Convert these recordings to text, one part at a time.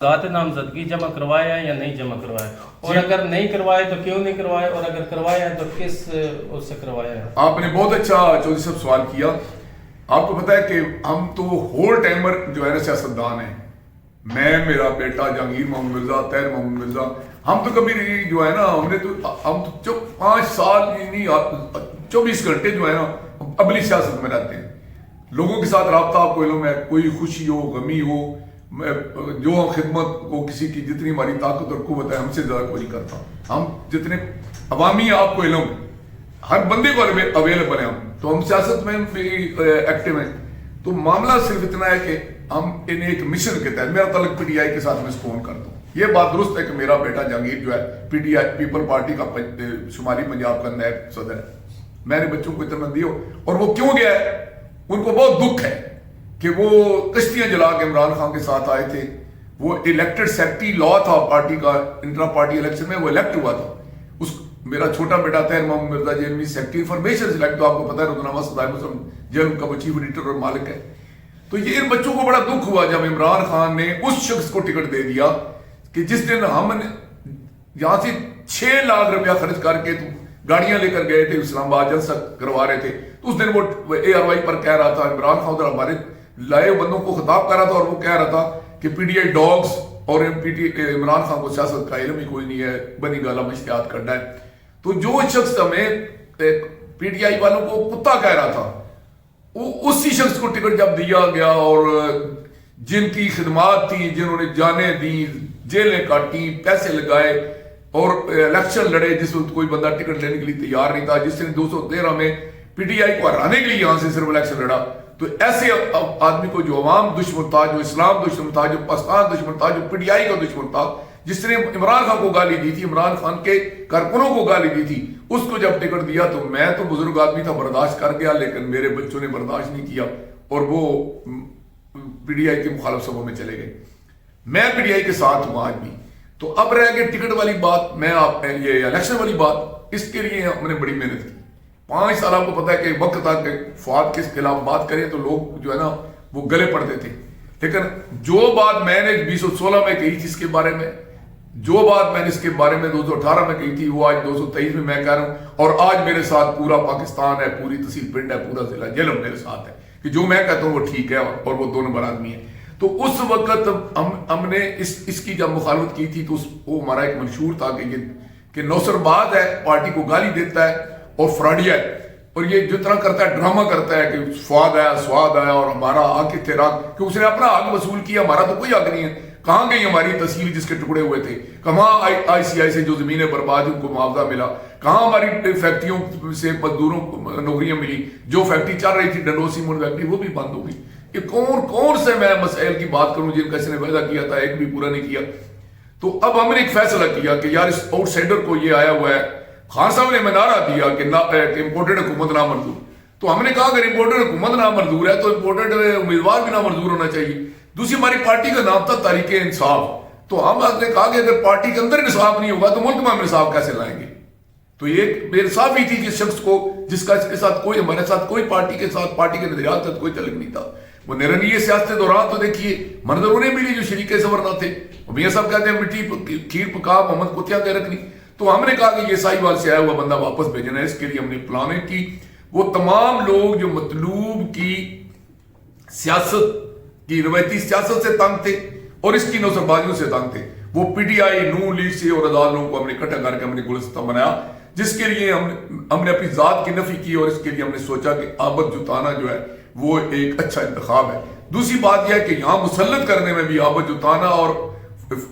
ذات نامزدگی جمع کروایا ہے یا نہیں جمع کروایا، اور اگر نہیں کروائے تو کیوں نہیں کروائے، اور اگر کروایا ہے تو کس اس سے کروایا ہے؟ آپ نے بہت اچھا چودھری صاحب سوال کیا. آپ کو پتا ہے کہ ہم تو ہول ٹائمر جو ہے نا سیاستدان ہیں. میں، میرا بیٹا جہانگیر محمد مرزا، طاہر محمد مرزا، ہم تو کبھی نہیں جو ہے نا ہم تو 5 سال نہیں 24 گھنٹے جو ہے نا عملی سیاست میں رہتے ہیں. لوگوں کے ساتھ رابطہ آپ کو علم ہے، کوئی خوشی ہو، غمی ہو، جو خدمت کو کسی کی جتنی ہماری طاقت اور قوت ہے ہم سے زیادہ کوئی نہیں کرتا. ہم جتنے عوامی ہیں آپ کو علم، ہر بندے کو اویلیبل ہیں. تو ہم سیاست میں ایکٹیو ہیں. تو معاملہ صرف اتنا ہے کہ ہم ان ایک مشن کے تحت، میرا تعلق پی ٹی آئی کے ساتھ میں فون کرتا ہوں. یہ بات درست ہے کہ میرا بیٹا جہانگیر جو ہے P T I people party کا شمالی پنجاب کا نائب صدر ہے. میں نے بچوں کو اطمینان دی اور وہ کیوں گیا ہے، ان کو بہت دکھ ہے کہ وہ کشتیاں جلا کے عمران خان کے ساتھ آئے تھے. وہ الیکٹڈ سیکرٹری لا تھا پارٹی کا، انٹرا پارٹی الیکشن میں وہ الیکٹ ہوا تھا. میرا چھوٹا بیٹا طاہر محمد مرزا جیل میں سیکرٹری انفارمیشن سلیکٹ، تو آپ کو پتا ہے رودنامہ صدائے مسلم جیل کا وہ چیف ایڈیٹر اور مالک ہے. تو یہ ان بچوں کو بڑا دکھ ہوا جب عمران خان نے اس شخص کو ٹکٹ دے دیا کہ جس دن ہم یہاں سے 6 لاکھ روپیہ خرچ کر کے گاڑیاں لے کر گئے تھے اسلام آباد جلسہ کروا رہے تھے. تو اس دن وہ اے آر وائی پر کہہ رہا تھا، عمران خان ادھر ہمارے لائے بندوں کو خطاب کر رہا تھا اور وہ کہہ رہا تھا کہ پی ڈی آئی ڈاگز اور عمران خان کو سیاست کا علم ہی کوئی نہیں ہے، بنی گالا میں اشتہاد کرنا ہے. تو جو شخص ہمیں پی ٹی آئی والوں کو کتا کہہ رہا تھا، وہ اسی شخص کو ٹکٹ جب دیا گیا اور جن کی خدمات تھی، جنہوں نے جانیں دی، جیلیں کاٹی، پیسے لگائے اور الیکشن لڑے، جس وقت کوئی بندہ ٹکٹ لینے کے لیے تیار نہیں تھا، جس نے 213 میں پی ٹی آئی کو ہرانے کے لیے یہاں سے صرف الیکشن لڑا. تو ایسے آدمی کو جو عوام دشمن تھا، جو اسلام دشمن تھا، جو پاکستان دشمن تھا، جو پی ٹی آئی کا دشمن تھا، جس نے عمران خان کو گالی دی تھی، عمران خان کے کارکنوں کو گالی دی تھی، اس کو جب ٹکٹ دیا تو میں تو بزرگ آدمی تھا، برداشت کر گیا، لیکن میرے بچوں نے برداشت نہیں کیا اور وہ پی ڈی آئی کی مخالف سبھوں میں چلے گئے. میں پی ڈی آئی کے ساتھ ہوں آج بھی. تو اب رہ گئی ٹکٹ والی بات، میں آپ یہ الیکشن والی بات، اس کے لیے ہم نے بڑی محنت کی. 5 سال آپ کو پتا ہے کہ وقت تک فواد کے خلاف بات کریں تو لوگ جو ہے نا وہ گلے پڑتے تھے. لیکن جو بات میں نے 2016 میں کہی تھی اس کے بارے میں، جو بات میں نے اس کے بارے میں 2018 میں کہی تھی، وہ آج 2023 میں کہہ رہا ہوں. اور آج میرے ساتھ پورا پاکستان ہے، پوری تحصیل پنڈ ہے، پورا ضلع جہلم میرے ساتھ ہے کہ جو میں کہتا ہوں وہ ٹھیک ہے اور وہ 2 نمبر آدمی ہے. تو اس وقت ہم نے اس کی جب مخالفت کی تھی تو وہ ہمارا ایک منشور تھا کہ نوسر باد ہے، پارٹی کو گالی دیتا ہے اور فراڈیا ہے، اور یہ جو طرح کرتا ہے ڈرامہ کرتا ہے کہ فواد آیا، سواد آیا اور ہمارا حق تھے راگ، کہ اس نے اپنا حق وصول کیا، ہمارا تو کوئی حق نہیں ہے. کہاں گئی ہماری تحصیل جس کے ٹکڑے ہوئے تھے؟ کہاں آئی سی آئی سے جو زمینیں برباد ان کو معاوضہ ملا؟ کہاں ہماری فیکٹریوں سے مزدوروں کو نوکریاں ملی؟ جو فیکٹری چل رہی تھی ڈنڈوسی موڑ فیکٹری، وہ بھی بند ہو گئی. یہ کون سے میں مسائل کی بات کروں جن کا اس نے وعدہ کیا تھا، ایک بھی پورا نہیں کیا. تو اب ہم نے ایک فیصلہ کیا کہ یار اس آؤٹ سائڈر کو یہ آیا ہوا ہے. خان صاحب نے نعرہ دیا کہ امپورٹڈ حکومت نہ منظور. تو ہم نے کہا اگر امپورٹڈ حکومت نہ منظور ہے تو امپورٹڈ امیدوار بھی نہ منظور ہونا چاہیے. دوسری ہماری پارٹی کا نام تھا تحریک انصاف. تو ہم نے کہا کہ اگر پارٹی کے اندر انصاف نہیں ہوگا تو ملک میں ہم انصاف کیسے لائیں گے؟ تو یہ بے انصافی تھی جس شخص کو، جس کا اس کے ساتھ کوئی، ہمارے ساتھ کوئی پارٹی کے ساتھ، پارٹی کے نظریات سے کوئی تعلق نہیں تھا. وہ نرنیہ سیاست کے دوران تو دیکھیے منظر انہیں ملی جو شریک صبر نہ تھے. میاں صاحب کہتے ہیں مٹی کھیر پکا محمد کتیا کے رکھنی. تو ہم نے کہا کہ یہ ساہیوال سے آیا ہوا بندہ واپس بھیجنا ہے. اس کے لیے ہم نے پلاننگ کی. وہ تمام لوگ جو مطلوب کی سیاست کی، روایتی سیاست سے تنگ تھے اور اس کی نوسر بازیوں سے تنگ تھے، وہ P T I, known league سے اور آزاد لوگوں کو ہم نے اکٹھا کر کے ہم نے گلستہ بنایا، جس کے لیے ہم نے اپنی ذات کی نفی کی. اور اس کے لیے ہم نے سوچا کہ آبد جتانا جو ہے وہ ایک اچھا انتخاب ہے. دوسری بات یہ ہے کہ یہاں مسلط کرنے میں بھی آبد جتانا اور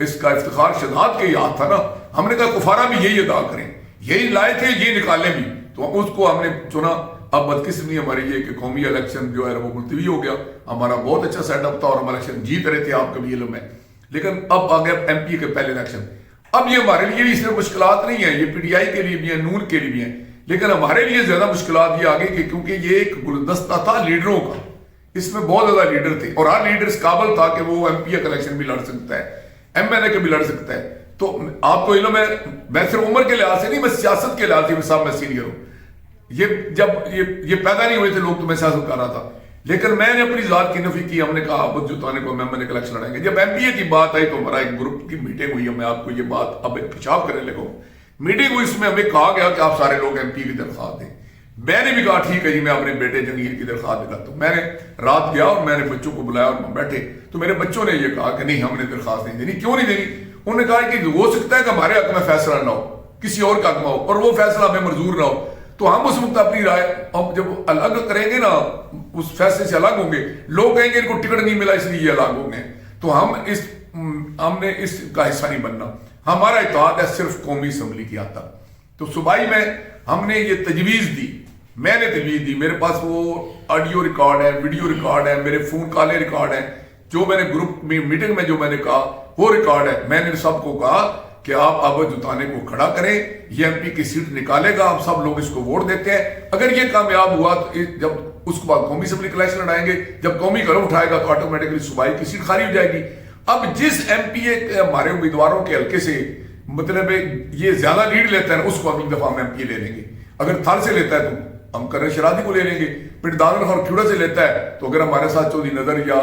اس کا افتخار شہزاد کے یاد تھا نا. ہم نے کہا کفارہ بھی یہی ادا کریں، یہی لائے تھے، یہ نکالیں بھی. تو اس کو ہم نے چنا. اب بدقسمتی ہماری یہ کہ قومی الیکشن جو ہے وہ ملتوی ہو گیا. ہمارا بہت اچھا سیٹ اپ تھا اور ہم الیکشن جیت رہے تھے، آپ کا بھی علم ہے. لیکن اب آ گیا ایم پی کے پہلے الیکشن. اب یہ ہمارے لیے بھی اس میں مشکلات نہیں ہیں، یہ پی ٹی آئی کے لیے بھی ہیں، نون کے لیے بھی ہیں. لیکن ہمارے لیے زیادہ مشکلات یہ آ گئی کہ کیونکہ یہ ایک گلدستہ تھا لیڈروں کا، اس میں بہت زیادہ لیڈر تھے اور ہر لیڈر اس قابل تھا کہ وہ ایم پی کا الیکشن بھی لڑ سکتا ہے، ایم ایل اے کا بھی لڑ سکتا ہے. تو آپ کو علم ہے، میں صرف عمر کے لحاظ سے نہیں، میں سیاست کے لحاظ سے صاحب میں سینئر ہوں. یہ جب یہ پیدا نہیں ہوئے تھے لوگ تو میں سیاست کر رہا تھا. لیکن میں نے اپنی ذات کی نفی کی. ہم نے کہا عابد جتانے کو میں نے الیکشن لڑیں گے. جب ایم پی اے کی بات آئی تو ہمارا ایک گروپ کی میٹنگ ہوئی ہے. میں آپ کو یہ بات اب پیشاب کرنے لگا ہوں. میٹنگ ہوئی, اس میں ہمیں کہا گیا کہ آپ سارے لوگ ایم پی کی درخواست دیں. میں نے بھی کہا ٹھیک ہے جی, میں اپنے بیٹے جنگیر کی درخواست دلاتا ہوں. میں نے رات گیا اور میں نے بچوں کو بلایا اور بیٹھے, تو میرے بچوں نے یہ کہا کہ نہیں ہم نے درخواست نہیں دینی. کیوں نہیں دینی؟ انہوں نے کہا کہ ہو سکتا ہے کہ ہمارے حق میں فیصلہ نہ ہو, کسی اور کا حق میں ہو, اور وہ فیصلہ ہمیں منظور نہ ہو, تو ہم اس وقت اپنی رائے ہم جب الگ کریں گے نا, اس فیصلے سے الگ ہوں گے, لوگ کہیں گے ان کو ٹکٹ نہیں ملا اس لیے یہ الگ ہوں گے, تو ہم نے اس کا حصہ نہیں بننا. ہمارا اتحاد ہے صرف قومی اسمبلی کی حد تک. تو صوبائی میں ہم نے یہ تجویز دی, میں نے تجویز دی, میرے پاس وہ آڈیو ریکارڈ ہے, ویڈیو ریکارڈ ہے, میرے فون کالے ریکارڈ ہیں, جو میں نے گروپ میٹنگ میں جو میں نے کہا وہ ریکارڈ ہے. میں نے سب کو کہا کہ آپ عابد جتانے کو کھڑا کریں, یہ ایم پی کی سیٹ نکالے گا, آپ سب لوگ اس کو ووٹ دیتے ہیں. اگر یہ کامیاب ہوا تو جب اس کے بعد قومی اسمبلی الیکشن لڑائیں گے, جب قومی قلم اٹھائے گا تو آٹومیٹکلی صوبائی کی سیٹ خالی ہو جائے گی. اب جس ایم پی اے ہمارے امیدواروں کے حلقے سے مطلب یہ زیادہ لیڈ لیتا ہے, اس کو اگلی دفعہ ہم ایم پی اے لے لیں گے. اگر تھر سے لیتا ہے تو ہم کرن شرادی کو لے لیں گے. پھر دادر خان کھیوڑا سے لیتا ہے تو اگر ہمارے ساتھ چودھری نظر یا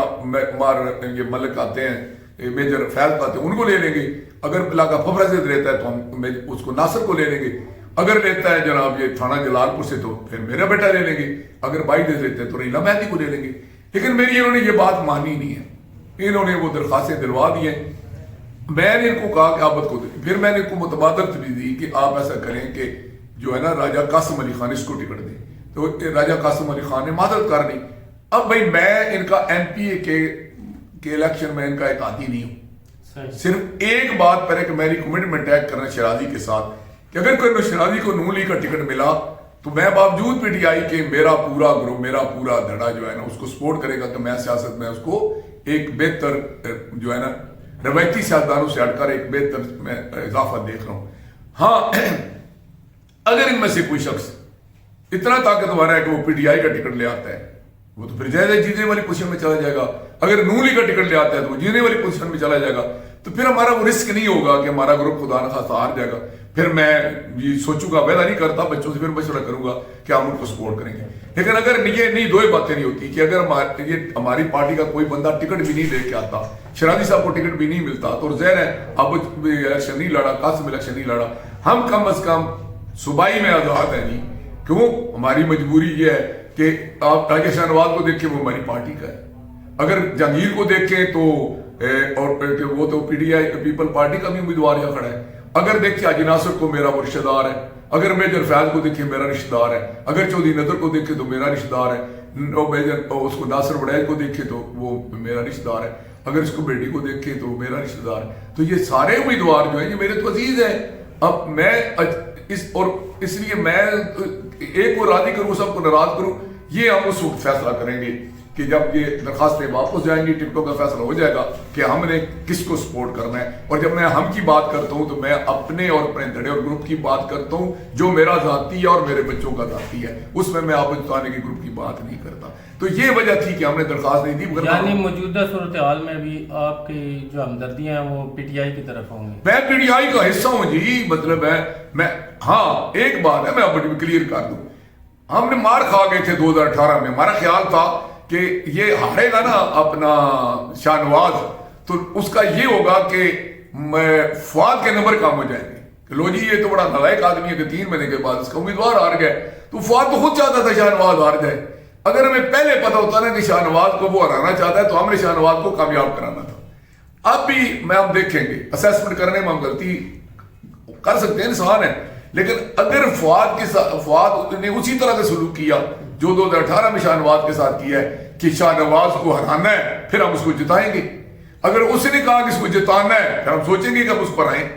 یہ ملک آتے ہیں, میجر فیض آتے ہیں, ان کو لے لیں گے. اگر علاقہ ففرہ سے لیتا ہے تو ہم اس کو ناصر کو لے لیں گے. اگر لیتا ہے جناب یہ تھانہ جلال پور سے تو پھر میرا بیٹا لے لیں گے. اگر بائی دے لیتے ہیں تو ریلا مہدی کو لے لیں گے. لیکن میری انہوں نے یہ بات مانی نہیں ہے, انہوں نے وہ درخواستیں دلوا دی ہیں. میں نے ان کو کہا کہ عابد کو دیں, پھر میں نے ان کو متبادل تجویز دی کہ آپ ایسا کریں کہ جو ہے نا راجہ قاسم علی خان اس کو ٹکٹ دیں. تو راجہ قاسم علی خان نے معذرت کر دی. اب بھائی میں ان کا ایم پی اے کے الیکشن میں ان کا ایک عادی نہیں ہوں. صرف ایک بات پر ہے کہ میری کمٹمنٹ ہے کرنا شرازی کے ساتھ کہ اگر کوئی شرازی کو نون لیگ کا ٹکٹ ملا تو میں باوجود پی ٹی آئی کے میرا پورا گروپ میرا پورا دھڑا جو ہے نا اس کو سپورٹ کرے گا. تو میں سیاست میں اس کو ایک بہتر جو ہے نا روایتی سیاستدانوں سے ہٹ کر ایک بہتر میں اضافہ دیکھ رہا ہوں. ہاں اگر ان میں سے کوئی شخص اتنا طاقتور ہے کہ وہ پی ٹی آئی کا ٹکٹ لے آتا ہے, وہ تو پھر جائے جیتنے والی پوزیشن میں چلا جائے گا. اگر نون لیگ کا ٹکٹ لے آتا ہے تو وہ جیتنے والی پوزیشن میں چلا جائے گا. تو پھر ہمارا وہ رسک نہیں ہوگا کہ ہمارا گروپ خدا نخواستہ ہار جائے گا. پھر میں یہ سوچوں گا, ویدا نہیں کرتا, بچوں سے پھر مشورہ کروں گا کہ ہم ان کو سپورٹ کریں گے. لیکن اگر یہ نہیں دو باتیں نہیں ہوتی کہ اگر ہماری پارٹی کا کوئی بندہ ٹکٹ بھی نہیں لے کے آتا, شرازی صاحب کو ٹکٹ بھی نہیں ملتا, تو ظاہر ہے اب الیکشن نہیں لڑا, قاسم الیکشن نہیں لڑا, ہم کم از کم صوبائی میں آزاد ہیں نہیں. کیوں؟ ہماری مجبوری یہ ہے کہ آپ راجہ شاہ نواز کو دیکھیں وہ ہماری پارٹی کا ہے, اگر جہانگیر کو دیکھیں تو اور وہ تو P T I people party کا بھی امیدوار یہاں کھڑا ہے. اگر دیکھیں حاجی ناصر کو میرا وہ رشتہ دار ہے, اگر میجر فیض کو دیکھیں میرا رشتہ دار ہے, اگر چودھری نظر کو دیکھیں تو میرا رشتہ دار ہے, اس کو ناصر وڑیج کو دیکھیں تو وہ میرا رشتہ دار ہے, اگر اس کو بیٹی کو دیکھیں تو میرا رشتہ دار ہے. تو یہ سارے امیدوار جو ہیں یہ میرے تو عزیز ہیں. اب میں اس لیے میں ایک کو راضی کروں سب کو ناراض کروں, یہ ہم اس وقت فیصلہ کریں گے کہ جب یہ درخواستیں واپس جائیں گی, ٹکٹوں کا فیصلہ ہو جائے گا کہ ہم نے کس کو سپورٹ کرنا ہے. اور جب میں ہم کی بات کرتا ہوں تو میں اپنے اور اپنے دھڑے اور گروپ کی بات کرتا ہوں جو میرا ذاتی ہے اور میرے بچوں کا ذاتی ہے, اس میں عابد جتانے کی گروپ کی بات نہیں کرتا. تو یہ وجہ تھی کہ ہم نے درخواست نہیں دی. یعنی موجودہ صورتحال میں بھی آپ کی جو ہمدردیاں ہیں وہ پی ٹی آئی کی طرف ہوں گی؟ میں پی ٹی آئی کا حصہ ہوں جی. مطلب ہے میں, ہاں ایک بات ہے میں اب کلیئر کر دوں, ہم نے مار کھا گئے تھے 2018 میں. ہمارا خیال تھا کہ یہ ہارے گا نا اپنا شاہ نواز تو اس کا یہ ہوگا کہ فواد کے نمبر کم ہو جائیں گے کہ لو جی یہ تو بڑا نالائق آدمی ہے کہ 3 مہینے کے بعد اس کا امیدوار ہار گئے. تو فواد تو خود چاہتا تھا شاہ نواز ہار جائے. اگر ہمیں پہلے پتا ہوتا نا کہ شاہ نواز کو وہ ہرانا چاہتا ہے تو ہم نے شاہ نواز کو کامیاب کرانا تھا. اب بھی میں ہم دیکھیں گے, اسیسمنٹ کرنے میں ہم غلطی کر سکتے ہیں, انسان ہے, لیکن اگر فواد نے اسی طرح سے سلوک کیا جو 2018 میں شاہ نواز کے ساتھ کیا ہے کہ شاہ نواز کو ہرانا ہے پھر ہم اس کو جتائیں گے. اگر اس نے کہا کہ اس کو جتانا ہے پھر ہم سوچیں گے کہ ہم اس پر آئیں,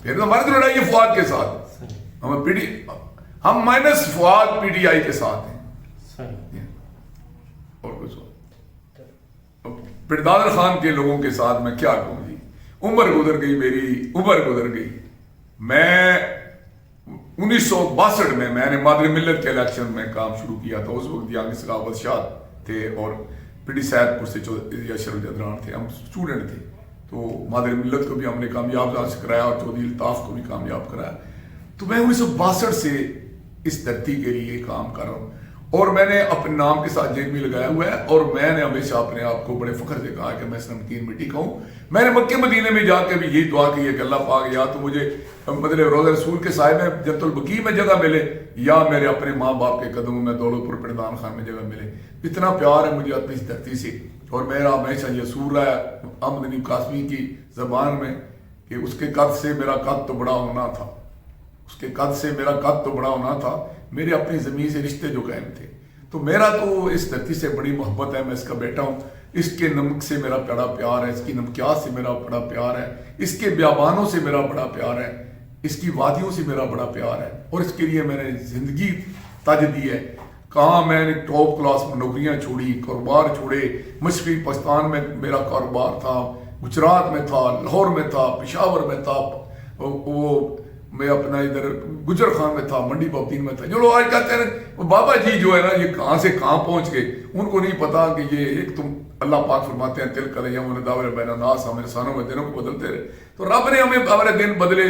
پھر ہماری تو لڑائی ہے فواد کے ساتھ. ہم minus Fawad P T I کے ساتھ ہیں. اور پھر دادر خان کے لوگوں کے ساتھ میں کیا کہوں جی, عمر گزر گئی, میری عمر گزر گئی. میں 1962 میں نے مادر ملت کے الیکشن میں کام شروع کیا تھا. اس وقت یہاں کے ثقافت شاہ تھے اور پی ڈی سید پور سے اشرف جدران تھے, ہم اسٹوڈنٹ تھے. تو مادر ملت کو بھی ہم نے کامیاب کرایا اور چودھری الطاف کو بھی کامیاب کرایا. تو میں 1962 سے اس دھرتی کے لیے کام کر رہا ہوں اور میں نے اپنے نام کے ساتھ جیب میں لگایا ہوا ہے، اور میں نے ہمیشہ اپنے آپ کو بڑے فخر سے کہا کہ میں اس نمکین مٹی کا ہوں۔ میں نے مکے مدینے میں جا کے بھی یہی دعا کی ہے کہ اللہ پاک یا تو مجھے مطلب روضہ رسول کے سائے میں جنت البقیع میں جگہ ملے، یا میرے اپنے ماں باپ کے قدموں میں دولت پور پردان خان میں جگہ ملے۔ اتنا پیار ہے مجھے اپنی اس دھرتی سے، اور میرا ہمیشہ یہ اصول رہا ہے احمد نعیم قاسمی کی زبان میں کہ اس کے قد سے میرا قد تو بڑا ہونا تھا، اس کے قد سے میرا قد تو بڑا ہونا تھا، میرے اپنی زمین سے رشتے جو قائم تھے۔ تو میرا تو اس دھرتی سے بڑی محبت ہے، میں اس کا بیٹا ہوں، اس کے نمک سے میرا بڑا پیار ہے، اس کی نمکیات سے میرا بڑا پیار ہے، اس کے بیابانوں سے میرا بڑا پیار ہے، اس کی وادیوں سے میرا بڑا پیار ہے، اور اس کے لیے میں نے زندگی تج دی ہے۔ کہاں میں نے ٹاپ کلاس میں نوکریاں چھوڑی، کاروبار چھوڑے، مشرقی پاکستان میں میرا کاروبار تھا، گجرات میں تھا، لاہور میں تھا، پشاور میں تھا، وہ میں اپنا ادھر گجر خان میں تھا، منڈی پاپتین میں تھا۔ جو لوگ آج کہتے ہیں بابا جی جو ہے نا یہ کہاں سے کہاں پہنچ گئے، ان کو نہیں پتا کہ یہ ایک تم اللہ پاک فرماتے ہیں تلک الیام نداول بین الناس، ہمارے سانوں میں دنوں کو بدلتے رہے، تو رب نے ہمیں ہمارے دن بدلے۔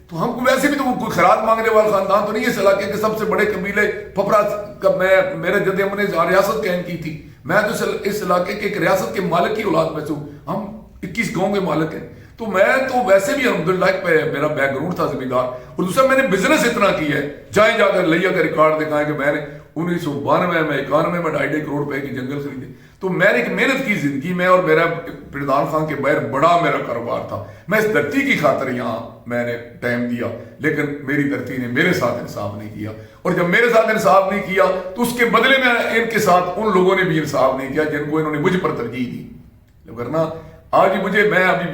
تو ہم کو ویسے بھی تو کوئی خیرات مانگنے والا خاندان تو نہیں ہے اس علاقے کے سب سے بڑے قبیلے پھپھرا کا میں میرے جد امن نے ریاست قائم کی تھی، میں تو اس علاقے کے ایک ریاست کے مالک کی اولاد میں سے ہوں، ہم 21 گاؤں کے مالک ہیں۔ تو میں تو ویسے بھی الحمدللہ میرا بیک گراؤنڈ تھا زمیندار، اور دوسرا میں نے بزنس اتنا کیا ہے، جائیں جا کر لیا کا ریکارڈ دکھائیں کہ میں نے 1992 میں 91 میں 2.5 کروڑ روپے کی جنگل خریدے۔ تو میں نے ایک محنت کی زندگی میں، اور میرا پردان خان کے باہر بڑا میرا کاروبار تھا، میں اس دھرتی کی خاطر یہاں میں نے ٹائم دیا، لیکن میری دھرتی نے میرے ساتھ انصاف نہیں کیا، اور جب میرے ساتھ انصاف نہیں کیا تو اس کے بدلے میں ان کے ساتھ ان لوگوں نے بھی انصاف نہیں کیا جن کو انہوں نے مجھ پر ترجیح دی۔ ورنہ آج میں ابھی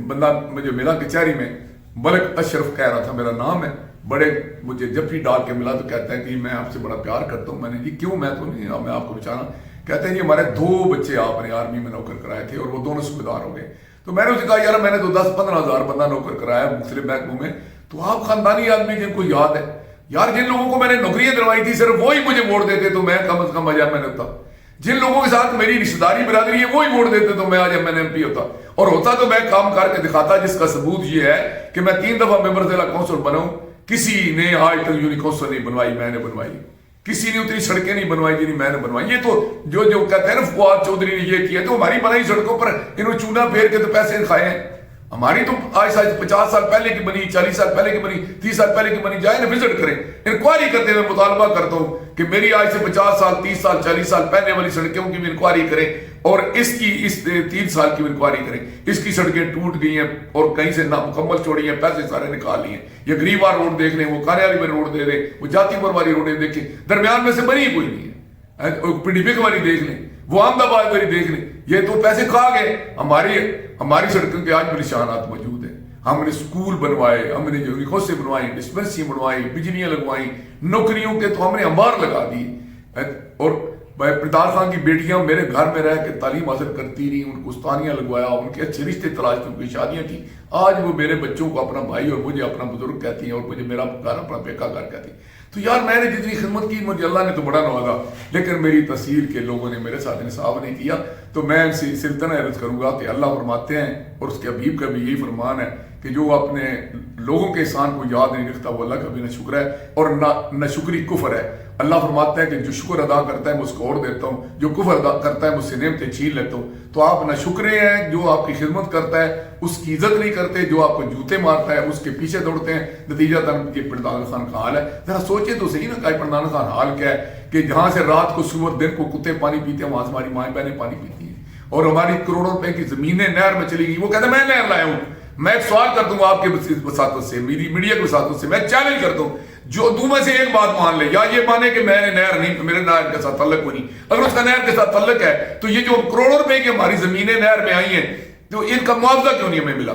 بندہ مجھے ملا کچہری میں، ملک اشرف کہہ رہا تھا میرا نام ہے، بڑے مجھے جب بھی ڈال کے ملا تو کہتا ہے کہ میں آپ سے بڑا پیار کرتا ہوں۔ میں نے جی کیوں؟ میں تو نہیں، میں آپ کو بچانا۔ کہتے ہیں جی ہمارے 2 بچے آپ نے آرمی میں نوکر کرائے تھے اور وہ دونوں صوبیدار ہو گئے۔ تو میں نے اسے کہا یار میں نے تو 10-15 ہزار بندہ نوکر کرایا مختلف محکموں میں، تو آپ خاندانی آدمی جن کو یاد ہے یار، جن لوگوں کو میں نے نوکریاں دلوائی تھی صرف وہی مجھے ووٹ دیتے تو میں کم از کم آج میں نے ہوتا، جن لوگوں کے ساتھ میری رشتہ داری برادری ہے وہی ووٹ دیتے تو میں آج میں نے MP ہوتا، اور ہوتا تو میں کام کر کے دکھاتا، جس کا ثبوت یہ ہے کہ میں 3 دفعہ ممبر ضلع کونسل بنا ہوں۔ کسی نے آج تک یونی کونسل نہیں بنوائی، میں نے بنوائی، کسی نے اتنی سڑکیں نہیں بنوائی جنہیں میں نے بنوائی۔ یہ تو جو کہتے ہیں نا فواد چودھری نے یہ کیا، تو ہماری بنائی سڑکوں پر انہوں چونا پھیر کے تو پیسے کھائے ہیں، ہماری تو آج 50 سال پہلے کی بنی، 40 سال پہلے کی بنی، 30 سال پہلے کی بنی، جائیں نا وزٹ کریں، انکوائری کرتے ہوئے مطالبہ کرتا ہوں کہ میری آج سے 50 سال 30 سال 40 سال پہلے والی سڑکوں کی بھی انکوائری کریں، اور اس 3 سال کی انکوائری کریں۔ اس کی سڑکیں ٹوٹ گئی ہیں اور کہیں سے نامکمل چھوڑی ہیں، پیسے سارے نکال لیے ہیں۔ یہ غریبا روڈ دیکھ لیں، وہ کانے والی میں روڈ دے دیں، وہ جاتی پور والی روڈیں دیکھیں، درمیان میں سے بنی کوئی نہیں ہے۔ پنڈی بک والی دیکھ لیں، وہ احمد آباد والی دیکھ لیں، یہ تو پیسے کھا گئے۔ ہماری سڑکوں کے آج بھی نشانات موجود ہیں۔ ہم نے سکول بنوائے، ہم نے یونیکو سے بنوائی، ڈسپنسری بنوائی، بجلیاں لگوائیں، نوکریوں کے تو ہم نے انبار لگا دی، اور پردان خان کی بیٹیاں میرے گھر میں رہ کے تعلیم حاصل کرتی رہی، ان کو استانیاں لگوایا، ان کے اچھے رشتے تلاش کی، ان کی شادیاں کی۔ آج وہ میرے بچوں کو اپنا بھائی اور مجھے اپنا بزرگ کہتی ہیں، اور مجھے میرا گھر اپنا بیکا گھر کہتی ہیں۔ تو یار میں نے جتنی خدمت کی مجھے اللہ نے تو بڑا نوازا، لیکن میری تحصیل کے لوگوں نے میرے ساتھ انصاف نہیں کیا۔ تو میں ان سے سلطنہ عرض کروں گا کہ اللہ فرماتے ہیں، اور اس کے حبیب کا بھی یہی فرمان ہے کہ جو اپنے لوگوں کے احسان کو یاد نہیں رکھتا وہ اللہ کا بھی نہ شکر ہے، اور نہ شکری کفر ہے۔ اللہ فرماتا ہے کہ جو شکر ادا کرتا ہے میں اس کو اور دیتا ہوں، جو کفر ادا کرتا ہے مجھ سے نعمتیں چھین لیتا ہوں۔ تو آپ نہ شکرے ہیں، جو آپ کی خدمت کرتا ہے اس کی عزت نہیں کرتے، جو آپ کو جوتے مارتا ہے اس کے پیچھے دوڑتے ہیں۔ نتیجہ تن یہ پردان خان کا حال ہے۔ ذرا سوچے تو صحیح نا کہ پردان خان حال کیا ہے، کہ جہاں سے رات کو سور دن کو کتے پانی پیتے ہیں، وہاں سے ہماری مائیں بہنیں پانی پیتی ہیں، اور ہماری کروڑوں روپے کی زمینیں نہر میں چلی گئی۔ وہ کہتے ہیں میں نہر لایا ہوں۔ میں ایک سوال کرتا ہوں آپ کے وساطت سے، میڈیا کے وساطت سے میں چیلنج کرتا ہوں، جو دو میں سے ایک بات مان لے، یا یہ مانے کہ میں نے نہر نہیں، میرے نہر کے ساتھ تعلق کوئی نہیں، اگر اس کا نہر کے ساتھ تعلق ہے تو یہ جو کروڑوں روپے کی ہماری زمینیں نہر میں آئی ہیں تو ان کا معاوضہ کیوں نہیں ہمیں ملا؟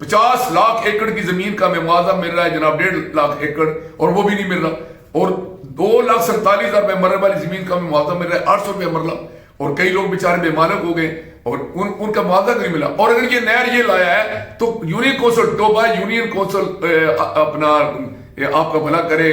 50 لاکھ ایکڑ کی زمین کا ہمیں معاوضہ مل رہا ہے جناب، 1.5 لاکھ ایکڑ، اور وہ بھی نہیں مل رہا، اور 2,47,000 روپے مرلے والی زمین کا ہمیں معاوضہ مل رہا ہے 800 روپے مرلہ، اور کئی لوگ بیچارے بے مالک ہو گئے اور ان کا معاوضہ نہیں ملا۔ اور اگر یہ نہر یہ لایا ہے تو یونین کونسل ٹوبا، یونین کونسل اپنا آپ کا بھلا کرے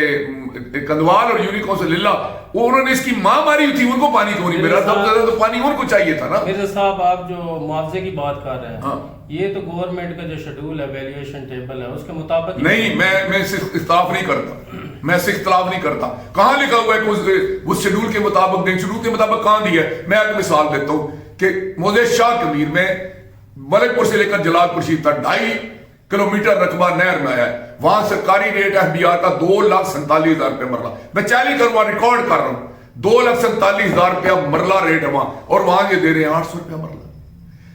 کندوال اور یونین کونسل للہ، وہ انہوں نے اس کی ماں ماری تھی، ان کو پانی کیوں نہیں ملا؟ سب سے زیادہ تو پانی ان کو چاہیے تھا نا۔ مرزا صاحب آپ جو معاوضے کی بات کر رہے ہیں، یہ تو گورنمنٹ کا جو شیڈول ہے ویلیویشن ٹیبل ہے اس کے مطابق نہیں، میں اس سے اختلاف نہیں کرتا، میں سے اختلاف نہیں کرتا. کہاں لکھا ہوا ہے کہ اس شیڈول کے مطابق نہیں؟ شیڈول کے مطابق کہاں دیا ہے؟ میں آپ کو مثال دیتا ہوں کہ موزے شاہ کمیر میں ملک پور سے لے کر جلال پور شریف تک 2.5 کلومیٹر رقبہ نہر میں آیا ہے. وہاں سرکاری ریٹ ایف بی آر کا 2,47,000 روپے مرلہ. میں چیلنج کروں، ریکارڈ کر رہا ہوں، 2,47,000 روپیہ مرلہ ریٹ ہے وہاں، اور وہاں یہ دے رہے ہیں 800 روپیہ مرلہ.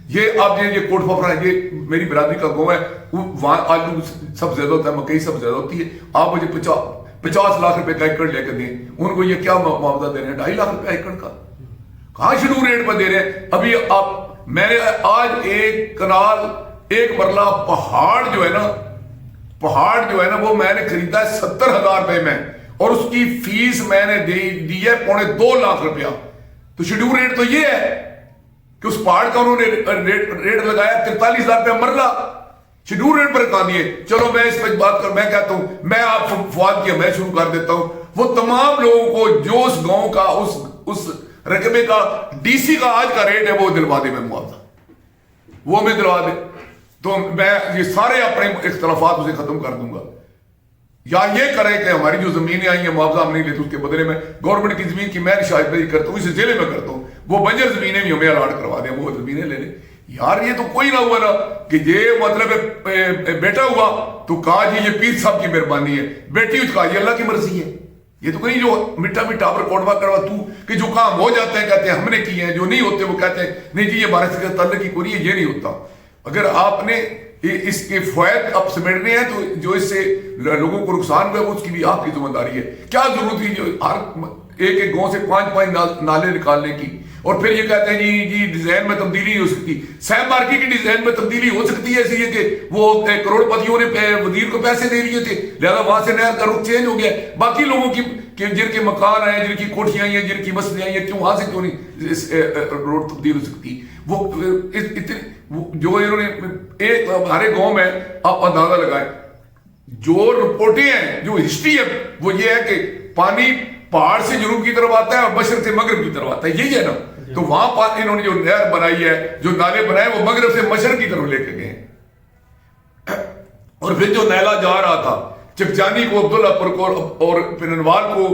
یہ آپ یہ کوٹ پھپڑا ہے، یہ میری برادری کا گاؤں ہے، وہاں آلو سب زیادہ ہوتا ہے، مکئی سب زیادہ ہوتی ہے. آپ مجھے 50 لاکھ روپے کا ایکڑ لے کے دیں، ان کو یہ کیا معاوضہ دے رہے ہیں؟ 2.5 لاکھ روپے ایکڑ کا. کہاں شروع ریٹ پر دے رہے ہیں؟ ابھی میں نے آج ایک کنال 1 مرلہ پہاڑ جو ہے نا وہ میں نے خریدا ہے 70,000 روپے میں، اور اس کی فیس میں نے دی ہے 2.25 لاکھ روپیہ. تو شیڈول ریٹ تو یہ ہے کہ اس پہاڑ کا انہوں نے ریٹ لگایا 43,000 روپے مرلہ. شیڈول ریٹ پر کہاں دیے؟ چلو میں اس پہ بات میں کہتا ہوں، میں آپ فواد کیا میں شروع کر دیتا ہوں. وہ تمام لوگوں کو جو اس گاؤں کا اس رقبے کا ڈی سی کا آج کا ریٹ ہے وہ دلوا دے، میں معاوضہ وہ میں دلوا دے، تو میں یہ سارے اپنے اختلافات اسے ختم کر دوں گا. یا یہ کرے کہ ہماری جو زمینیں آئی ہیں معاوضہ ہم نہیں لیتے، اس کے بدلے میں گورنمنٹ کی زمین کی میں شاید نہیں کرتا ہوں، اسے ضلع میں کرتا ہوں، وہ بنجر زمینیں بھی ہمیں الاٹ کروا دیں، وہ زمینیں لے لیں. یار یہ تو کوئی نہ ہوا نا کہ یہ مطلب بیٹا ہوا تو کہا جی یہ پیر صاحب کی مہربانی ہے، بیٹی ہوئی تو کہا یہ اللہ کی مرضی ہے. یہ تو کہیں جو مٹھا مٹھا پر کوٹوا کروا تو کہ جو کام ہو جاتے ہیں کہتے ہیں ہم نے کیے ہیں، جو نہیں ہوتے وہ کہتے ہیں نہیں جی یہ ہمارے سے تعلق کی کوئی یہ نہیں ہوتا. اگر آپ نے اس کے فوائد آپ سمیٹنے ہیں تو جو اس سے لوگوں کو نقصان ہوا ہے اس کی بھی آپ کی ذمہ داری ہے. کیا ضرورت تھی جو ہر ایک گاؤں سے 5 نالے نکالنے کی؟ اور پھر یہ کہتے ہیں جی ڈیزائن میں تبدیلی ہو سکتی. سیب مارکی کی ڈیزائن میں تبدیلی ہو سکتی ہے، اس لیے کہ وہ کروڑ پتیوں نے وزیر کو پیسے دے دیے تھے، لہذا وہاں سے نہر کا رخ چینج ہو گیا. باقی لوگوں کی جن کے مکان ہیں، جن کی کوٹھیاں ہیں، جن کی مسجدیں ہیں، کیوں وہاں سے کیوں نہیں روڈ تبدیل ہو سکتی؟ وہ جو انہوں نے ایک ہمارے گاؤں میں آپ اندازہ لگائیں، جو رپورٹیں ہیں، جو ہسٹری ہے وہ یہ ہے کہ پانی پہاڑ سے جنوب کی طرف آتا ہے اور مشرق سے مغرب کی طرف آتا ہے، یہی ہے نا. تو وہاں انہوں نے جو نہر بنائی ہے، جو نالے بنائے، وہ مغرب سے مشرق کی طرف لے کے گئے. اور پھر جو نیلا جا رہا تھا چکجانی کو عبداللہ پور کو اور پننوال کو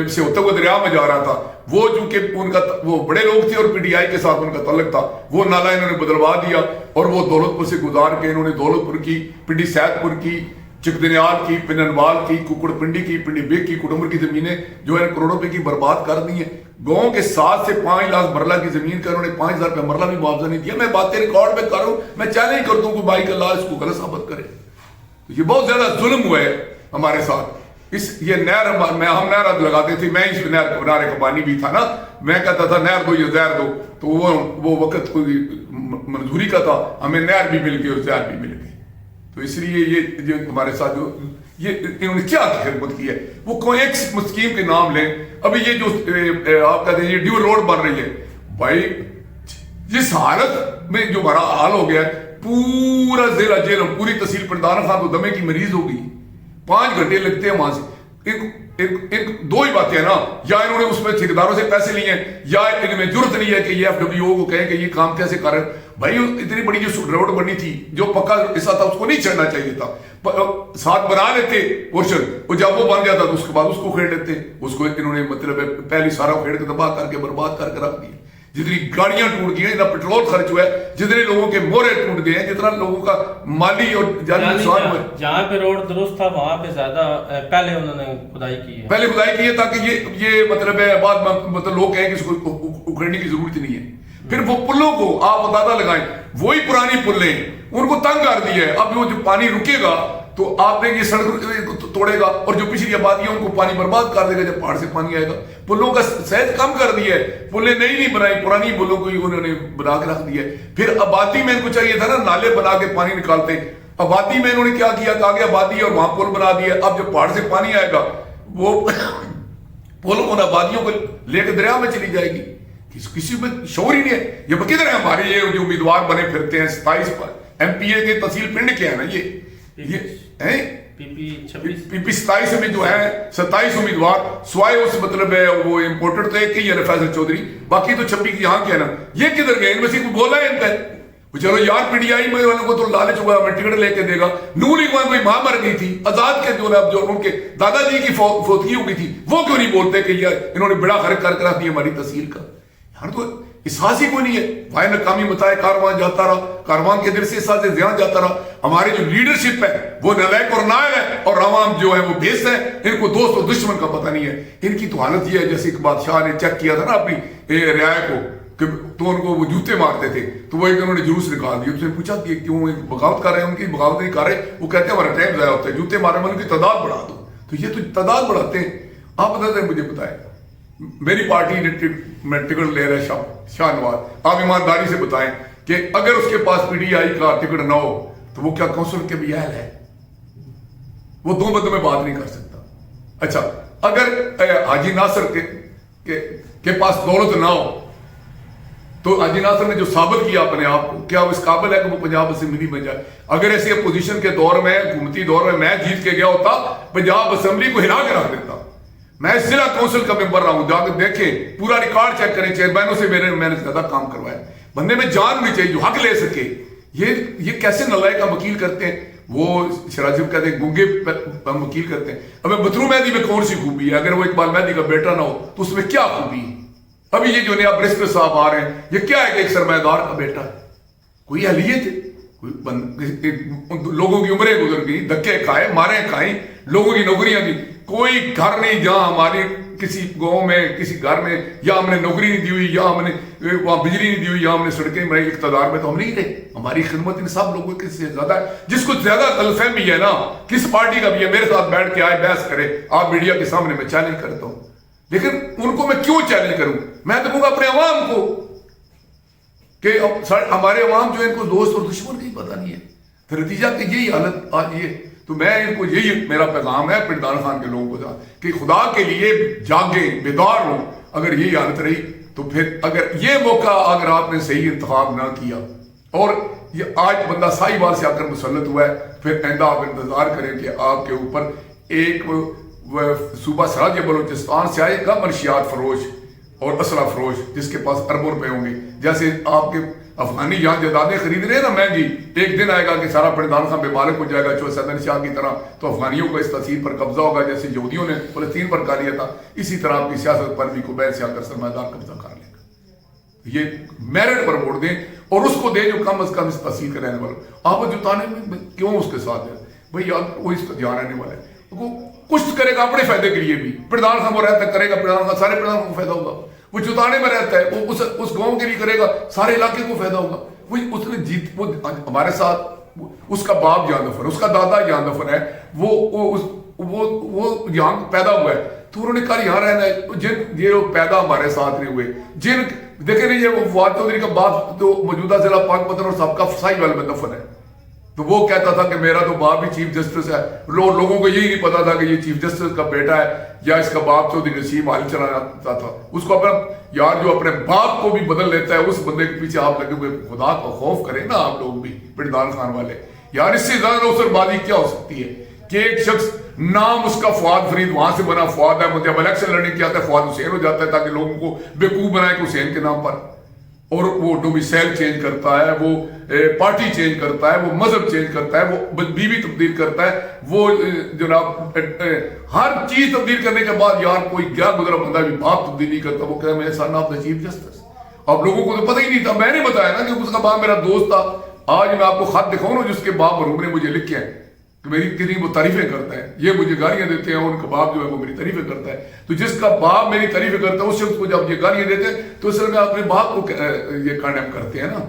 سے ہوتے ہوئے دریا میں جا رہا تھا، وہ چونکہ ان کا وہ بڑے لوگ تھے اور پی ڈی آئی کے ساتھ ان کا تعلق تھا، وہ نالا انہوں نے بدلوا دیا اور وہ دولت پور سے گزار کے انہوں نے دولت پور کی، پنڈی سید پور کی، چکدنیال کی، پننوال کی، ککڑ پنڈی کی، پنڈی بیگ کی، کٹمبر کی زمینیں جو ہے کروڑوں روپے کی برباد کر دی ہیں. گاؤں کے 7 سے 5 لاکھ مرلہ کی زمین کا انہوں نے 5,000 روپے مرلہ بھی معاوضہ نہیں دیا. میں باتیں ریکارڈ میں کروں، میں چیلنج کرتا ہوں کہ بھائی کا اللہ اس کو غلط ثابت کرے. یہ بہت زیادہ ظلم ہوا ہے ہمارے ساتھ. یہ نہر ہم نہر لگاتے تھے، میں اس نہر کنارے کا پانی بھی تھا نا، میں کہتا تھا نہر دو یا زہر دو، تو وہ وقت کوئی منظوری کا تھا، ہمیں نہر بھی مل گئی اور زہر بھی مل گئی. تو اس لیے یہ جو ہمارے ساتھ جو یہ انہوں نے کیا خدمت کی ہے، وہ کوئی ایک اسکیم کے نام لیں. ابھی یہ جو آپ کہتے ہیں یہ ڈیو روڈ بن رہی ہے، بھائی جس حالت میں جو ہمارا حال ہو گیا ہے، پورا ضلع جیلم، پوری تحصیل پردان خان تو دمے کی مریض ہو گئی. 5 گھنٹے لگتے ہیں وہاں سے. دو ہی باتیں ہیں نا، یا انہوں نے اس میں ٹھیکیداروں سے پیسے لیے ہیں، یا ان میں ضرورت نہیں ہے کہ یہ ایف ڈبلیو او کو کہیں کہ یہ کام کیسے کر رہے ہیں. بھائی اتنی بڑی جو روڈ بنی تھی، جو پکا حصہ تھا اس کو نہیں چڑھنا چاہیے تھا، ساتھ بنا لیتے پورشن، اور جب وہ بن جاتا تو اس کے بعد اس کو کھیڑ لیتے. اس کو انہوں نے مطلب پہلی سارا کھیڑ کے تباہ کر کے برباد کر کے رکھ دیا. جتنی گاڑیاں ٹوٹ گئی ہیں، جتنا پیٹرول خرچ ہوا ہے، جتنے لوگوں کے مورے ٹوٹ گئے ہیں، جتنا لوگوں کا مالی اور جانی نقصان ہوا ہے. جہاں پہ روڈ درست تھا وہاں پہ زیادہ پہلے انہوں نے کھدائی کی ہے، پہلے کھدائی کی ہے تاکہ یہ مطلب ہے بعد مطلب لوگ کہیں کہ اس کو اکھیڑنے کی ضرورت نہیں ہے. پھر وہ پلوں کو آپ اندازہ لگائیں، وہی پرانی پلیں ان کو تنگ کر دیا ہے. اب وہ جو پانی رکے گا تو آپ نے یہ سڑک توڑے گا، اور جو پچھلی آبادی ہے ان کو پانی برباد کر دے گا جب پہاڑ سے پانی آئے گا. پلوں کا سائز کم کر دیا ہے، پلیں نہیں بنائی، پرانی پلوں کو انہوں نے بنا کے رکھ دیا ہے. پھر آبادی میں ان کو چاہیے تھا نا نالے بنا کے پانی نکالتے، آبادی میں انہوں نے کیا کیا کہ آگے آبادی اور وہاں پل بنا دیا. اب جب پہاڑ سے پانی آئے گا وہ پل ان آبادیوں کو لے کے دریا میں چلی جائے گی. کسی میں شعور ہی نہیں ہے. یہ کدھر ہے ہمارے یہ جو امیدوار بنے پھرتے ہیں 27 ایم پی اے کے تحصیل پنڈ کے ہیں نا، یہ پی پی 27 میں جو ہے 27 امیدوار، سوائے اس مطلب ہے وہ امپورٹڈ تو ایک ہی ہے فیصل چودھری، باقی تو 26 یہاں کے ہیں نا. یہ کدھر گئے؟ ان میں سے کوئی بولا ہے ان کا؟ وہ چلو یار پی ڈی آئی میں والوں کو تو لالچ ہوا میں ٹکٹ لے کے دے گا، نون لیگ میں کوئی ماں مر گئی تھی، آزاد کے جو ان کے دادا جی کی فوتگی ہو گئی تھی، وہ کیوں نہیں بولتے کہ یہ انہوں نے بڑا خرچ کر دیا ہماری تحصیل کا؟ یار تو احساس ہی کوئی نہیں ہے. وائے ناکامی متائے کاروان جاتا رہا، کاروان کے دل سے احساس زیان جاتا رہا. ہماری جو لیڈرشپ ہے وہ نالائق اور نائل ہے، اور عوام جو ہے وہ بیس ہے. ان کو دوست اور دشمن کا پتہ نہیں ہے. ان کی تو حالت یہ ہے جیسے ایک بادشاہ نے چیک کیا تھا نا اپنی رعایا کو کہ تو ان کو وہ جوتے مارتے تھے، تو وہ ایک انہوں نے جلوس نکال دیا. اس نے پوچھا کہ کیوں بغاوت کر رہے ہیں؟ ان کی بغاوت نہیں کر رہے، وہ کہتے ہیں ہمارا ٹائم ضائع ہوتا ہے، جوتے مارنے والوں کی تعداد بڑھا دو. تو یہ تو تعداد بڑھاتے ہیں. آپ بتاتے ہیں، مجھے بتائیں میری پارٹی میں ٹکٹ لے رہے شاہ نواز، آپ ایمانداری سے بتائیں کہ اگر اس کے پاس پی ڈی آئی کا ٹکٹ نہ ہو تو وہ کیا کونسل کے بھی اہل ہے؟ وہ دو بندوں میں بات نہیں کر سکتا. اچھا اگر حاجی ناصر کے پاس دولت نہ ہو تو حاجی ناصر نے جو ثابت کیا اپنے آپ کو، کیا وہ اس قابل ہے کہ وہ پنجاب اسمبلی میں جائے؟ اگر ایسی اپوزیشن کے دور میں، حکومتی دور میں جیت کے گیا ہوتا، پنجاب اسمبلی کو ہلا کے رکھ دیتا. میں ضلع کونسل کا ممبر رہا ہوں، جا کے دیکھیں پورا ریکارڈ چیک کریں، چیئرمینوں سے میں نے زیادہ کام کروایا. بندے میں جان ہونی چاہیے جو حق لے سکے. یہ کیسے نالائق کا وکیل کرتے ہیں؟ وہ شراجی کہتے ہیں گنگے وکیل کرتے ہیں. اب بدرو مہدی میں کون سی خوبی ہے؟ اگر وہ اقبال مہدی کا بیٹا نہ ہو تو اس میں کیا خوبی ہے؟ ابھی یہ جو نیا برسٹر صاحب آ رہے ہیں، یہ کیا ہے کہ ایک سرمایہ دار کا بیٹا ہے؟ کوئی اہلیت ہے؟ لوگوں کی عمریں گزر گئی، دھکے کھائے، مارے کھائیں، لوگوں کی نوکریاں دی. کوئی گھر نہیں جہاں ہماری کسی گاؤں میں، کسی گھر میں یا ہم نے نوکری نہیں دی ہوئی، یا ہم نے وہاں بجلی نہیں دی ہوئی، یا ہم نے سڑکیں بنائی. اقتدار میں تو ہم نہیں رہے. ہماری خدمت ان سب لوگوں کے سے زیادہ ہے. جس کو زیادہ غلط فہمی ہے نا کس پارٹی کا بھی ہے، میرے ساتھ بیٹھ کے آئے بحث کرے. آپ میڈیا کے سامنے میں چیلنج کرتا ہوں، لیکن ان کو میں کیوں چیلنج کروں؟ میں تو کہوں گا اپنے عوام کو کہ ہمارے عوام جو ان کو دوست اور دشمن کا ہی پتہ نہیں ہے. پھر نتیجہ کہ یہی حالت آج یہ. تو میں ان کو یہی میرا پیغام ہے پردان خان کے لوگوں کو کہ خدا کے لیے جاگیں، بیدار ہوں. اگر یہی حالت رہی تو پھر اگر یہ موقع اگر آپ نے صحیح انتخاب نہ کیا اور یہ آج بندہ سائی بار سے آ کر مسلط ہوا ہے، پھر آئندہ آپ انتظار کریں کہ آپ کے اوپر ایک صوبہ سراج بلوچستان سے آئے گا منشیات فروش اور اسلحہ فروش جس کے پاس اربوں روپے ہوں گے. جیسے آپ کے افغانی یہاں جائیدادیں خرید رہے ہیں نا مہنگی، ایک دن آئے گا کہ سارا پردان خان بے مالک ہو جائے گا سیدن شاہ کی طرح، تو افغانیوں کو اس تحصیل پر قبضہ ہوگا جیسے یہودیوں نے فلسطین پر کر لیا تھا. اسی طرح آپ کی سیاست پر بھی کوبین سے آ کر سرمایہ دار قبضہ کر لے گا. یہ میرٹ پر ووٹ دیں اور اس کو دیں جو کم از کم اس تحصیل کا رہنے والا. آپ جتانے میں کیوں اس کے ساتھ ہے بھائی؟ وہ اس کا دھیان رہنے والا ہے، وہ کچھ کرے گا اپنے فائدے کے لیے بھی. پردان خان وہ رہتا ہے کرے گا، پردان خان سارے پردان کو فائدہ ہوگا. وہ جتانے میں رہتا ہے وہ اس گاؤں کے لیے کرے گا، سارے علاقے کو فائدہ ہوگا. اس نے جیت وہ ہمارے ساتھ اس کا باپ جان دفن، اس کا دادا جان دفن ہے، وہ یہاں پیدا ہوا ہے تو انہوں نے کہا یہاں رہنا ہے. جن یہ لوگ پیدا ہمارے ساتھ نہیں ہوئے، جن دیکھیں نہیں وہ فواد چودھری کا باپ تو موجودہ ضلع پاک پتن اور سابقہ فسائی ویل میں دفن ہے، تو وہ کہتا تھا کہ میرا تو باپ بھی چیف جسٹس ہے. لوگوں کو یہی نہیں پتا تھا کہ یہ چیف جسٹس کا بیٹا ہے یا اس کا باپ چودھری نسیم حال چلاتا تھا. اس کو اپنا یار جو اپنے باپ کو بھی بدل لیتا ہے اس بندے کے پیچھے آپ لگے ہوئے. خدا کا خوف کریں نا آپ لوگ بھی پردان خان والے. یار اس سے زیادہ اوسر بازی کیا ہو سکتی ہے کہ ایک شخص نام اس کا فواد فرید وہاں سے بنا فواد ہے، مجھے اب الیکشن لڑنے کی آتا ہے فواد حسین ہو جاتا ہے تاکہ لوگوں کو بیوقوف بنائے کہ حسین کے نام پر، اور وہ ڈومیسائل چینج کرتا ہے، وہ پارٹی چینج کرتا ہے، وہ مذہب چینج کرتا ہے، وہ بیوی تبدیل کرتا ہے، وہ جناب ہر چیز تبدیل کرنے کے بعد یار کوئی گیا گزرا بندہ بھی باپ تبدیل نہیں کرتا. وہ کہتا ہے میرے سن آف دا چیف جسٹس. اب لوگوں کو تو پتہ ہی نہیں تھا. میں نے بتایا نا کہ اس کا باپ میرا دوست تھا. آج میں آپ کو خط دکھاؤں نا جس کے باپ مرحوم نے مجھے لکھے ہیں کہ میری کتنی وہ تعریفیں کرتا ہے. یہ مجھے گالیاں دیتے ہیں اور ان کا باپ جو ہے وہ میری تعریفیں کرتا ہے. تو جس کا باپ میری تعریفیں کرتا ہے اس شخص کو جب یہ گالیاں دیتے ہیں تو اس میں اپنے باپ کو یہ کنڈیم کرتے ہیں نا.